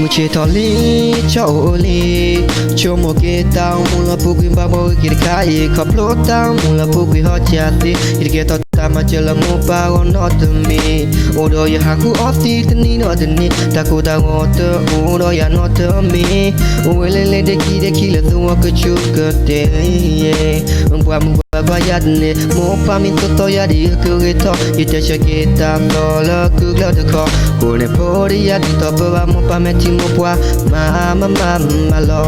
che toli choli chomo ke ta mula pugui babo kirkai kaplota mula pugui hochati irgeto tama chela mupa not me odo ya haku ofti tni no tni takuta ngoto odo ya not me welele de kile tuwa kuchukate mbwa bayadne mopa min to ya di kugeto ite chaketa tola kugla de ko kone pori ya to pa mopa meti mopwa mama lo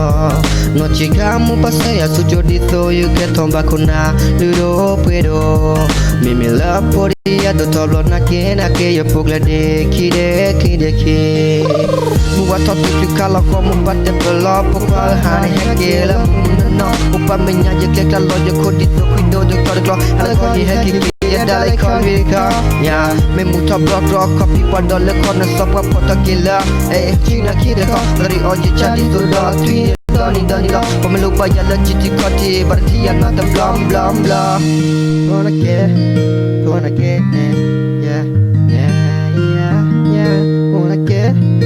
no chica mopa saya sujo di to you get tomba kuna ludo puedo me la pori ya do toblo na ke yo pugla de kide ke muwa to tu kala ko mopa te pelo pokwa hane hekela no mopa menya je ke kala je kodito do de kor ala ko di heki ya dai ko vika ya me muta block copy pada le corner sapa pota kila china kide ko dari oje chati to do twi dani la pemelu bayar la citi koti berarti yang ada blam wanna get yeah wanna get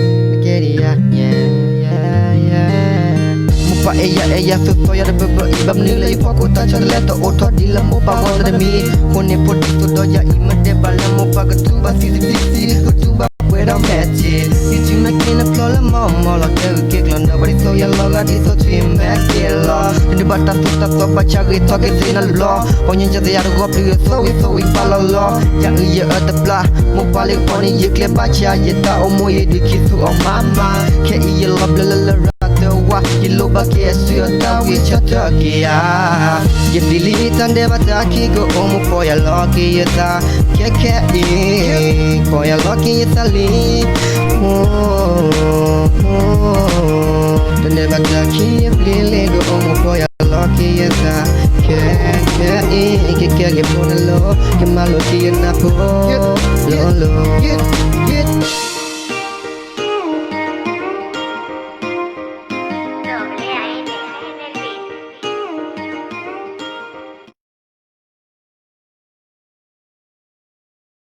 pa eya so ya de bebe ibam nilai poko ta chale to oto dila mo pa wonder me kone poti to do ya imade bala mo pa tu ba si tu ba pueda meche si na kina plola mama la ke glanda bari so ya loga di so trim back la de bata tuta to pa chagi to ke sinal lo onye jade ya go pli so we pala lo ya at the bla mo pale koni ye kle ba cha ye ta o mo ye di kisu o mama ke ye la bla wa yelo bake suyo tawi chatakia ye dilitan de bataki go omo poya loki yeta keke poya loki yeta li de bataki ye lile go omo poya loki yeta keke ke ponelo ke malo ki na po lo